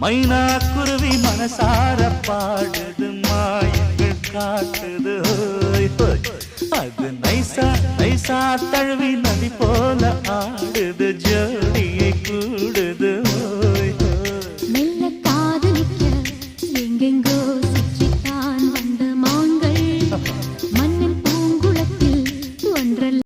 மைனா குருவி மனசார பாடுது மாயங்கள் காட்டுது ஹோய் ஹோய். அது நைசா நைசா தழுவி நதி போல ஆடுது ஜோடியை கூடு